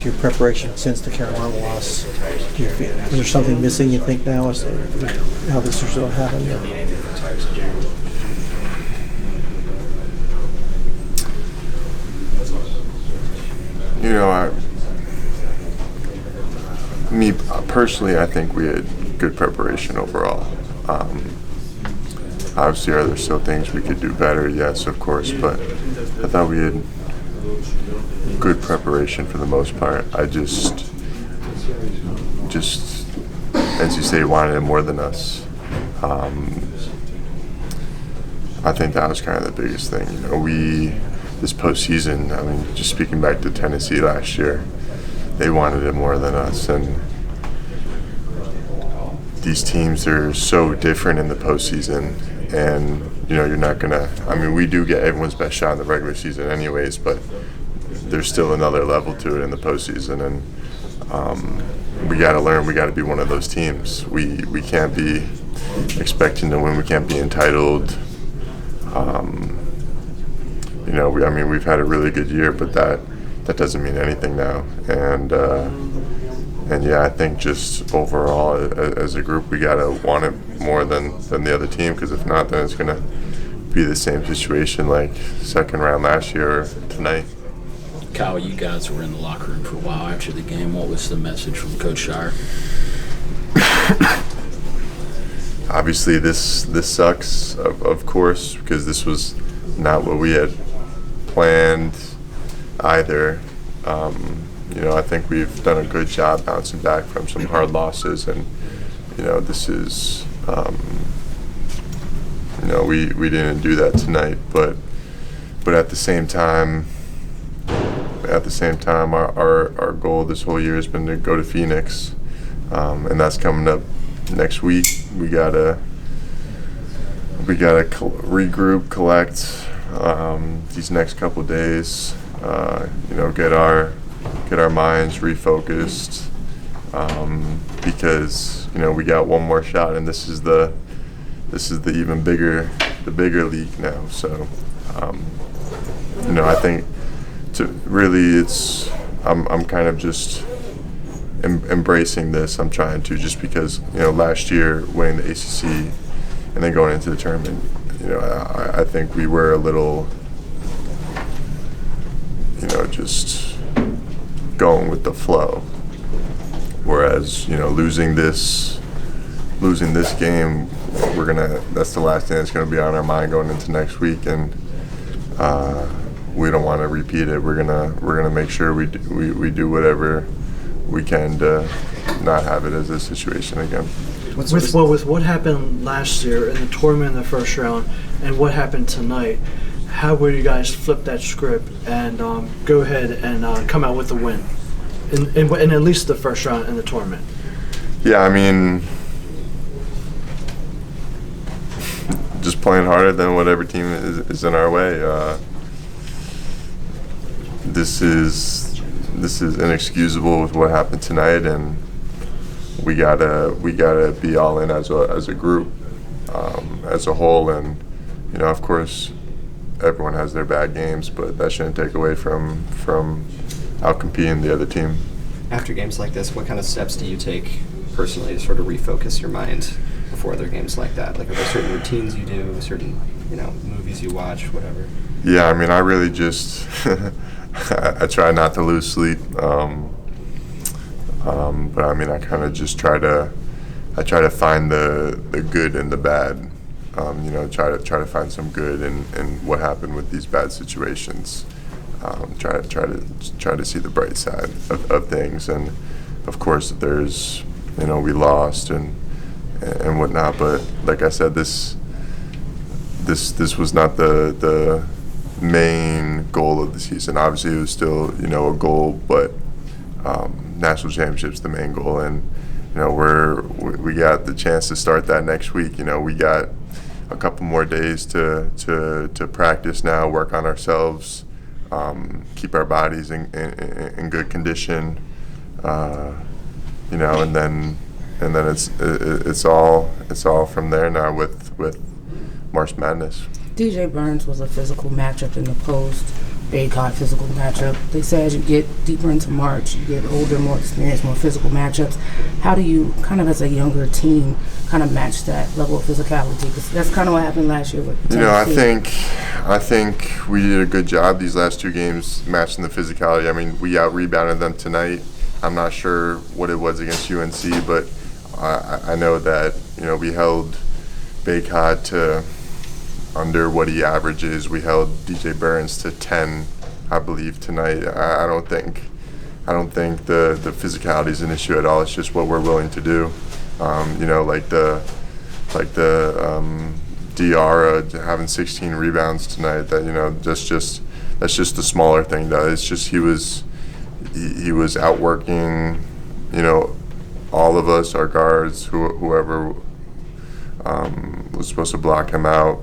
Your preparation since the Carolina loss, is there something missing you think now as to how this result happened? Me personally, I think we had good preparation overall. Obviously, are there still things we could do better? Yes, of course, but I thought we had good preparation for the most part. I just as you say, wanted it more than us. I think that was kind of the biggest thing. This postseason, I mean, just speaking back to Tennessee last year, they wanted it more than us, and these teams are so different in the postseason, and you're not gonna. I mean, we do get everyone's best shot in the regular season, anyways, but there's still another level to it in the postseason, and we got to learn. We got to be one of those teams. We can't be expecting to win. We can't be entitled. We've had a really good year, but that doesn't mean anything now. And yeah, I think just overall as a group, we gotta want it more than the other team, because if not, then it's gonna be the same situation like second round last year or tonight. Kyle, you guys were in the locker room for a while after the game. What was the message from Coach Shire? Obviously, this sucks, of course, because this was not what we had planned either. I think we've done a good job bouncing back from some hard losses, and this is we didn't do that tonight, but at the same time our goal this whole year has been to go to Phoenix, and that's coming up next week. We gotta regroup, collect these next couple days. Get our minds refocused, because we got one more shot, and this is the even bigger league now. So I think I'm kind of just embracing this. I'm trying to, just because last year winning the ACC and then going into the tournament, I think we were a little just going with the flow, whereas losing this game, that's the last thing that's gonna be on our mind going into next week, and we don't want to repeat it. We're gonna make sure we do whatever we can to not have it as a situation again. With what happened last year in the tournament in the first round and what happened tonight, how would you guys flip that script and go ahead and come out with a win in at least the first round in the tournament? Yeah, I mean, just playing harder than whatever team is in our way. This is inexcusable with what happened tonight, and we gotta be all in as a group, as a whole, and of course everyone has their bad games, but that shouldn't take away from out-competing the other team. After games like this, what kind of steps do you take personally to sort of refocus your mind before other games like that? Like, are there certain routines you do, certain movies you watch, whatever? Yeah, I mean, I really just I try not to lose sleep, but I mean, I kind of just try to find the good and the bad. Try to find some good in what happened with these bad situations. Try to see the bright side of things, and of course there's we lost and whatnot, but like I said, this was not the main goal of the season. Obviously, it was still a goal, but national championship's the main goal, and we got the chance to start that next week. We got a couple more days to practice now, work on ourselves, keep our bodies in good condition, and then it's all from there now with March Madness. DJ Burns was a physical matchup in the post. Baycott physical matchup. They say as you get deeper into March, you get older, more experienced, more physical matchups. How do you, kind of as a younger team, kind of match that level of physicality? Because that's kind of what happened last year with Tennessee. I think we did a good job these last 2 games matching the physicality. I mean, we out-rebounded them tonight. I'm not sure what it was against UNC, but I know that, we held Baycott to under what he averages. We held DJ Burns to 10, I believe, tonight. I don't think the physicality is an issue at all. It's just what we're willing to do. Like the Diarra having 16 rebounds tonight. That's just the smaller thing. It's just he was outworking, all of us, our guards, whoever was supposed to block him out.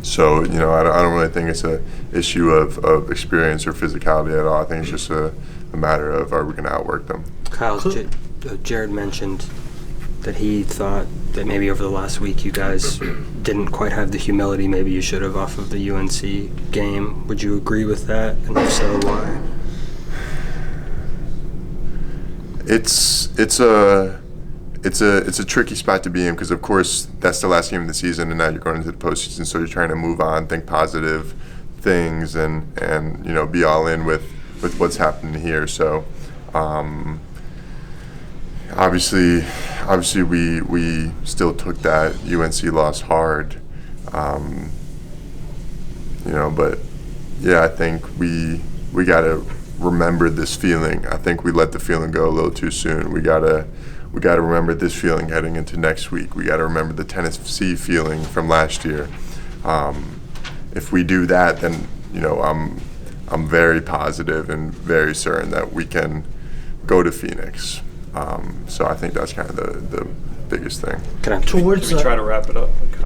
So I don't really think it's an issue of experience or physicality at all. I think it's just a matter of, are we going to outwork them? Kyle, Jared mentioned that he thought that maybe over the last week you guys didn't quite have the humility maybe you should have off of the UNC game. Would you agree with that? And if so, why? It's a tricky spot to be in because, of course, that's the last game of the season, and now you're going into the postseason. So you're trying to move on, think positive things, and be all in with what's happening here. So obviously we still took that UNC loss hard. But yeah, I think we got to remember this feeling. I think we let the feeling go a little too soon. We gotta remember this feeling heading into next week. We gotta remember the Tennessee feeling from last year. If we do that, then I'm very positive and very certain that we can go to Phoenix. So I think that's kind of the biggest thing. Towards Can we try to wrap it up?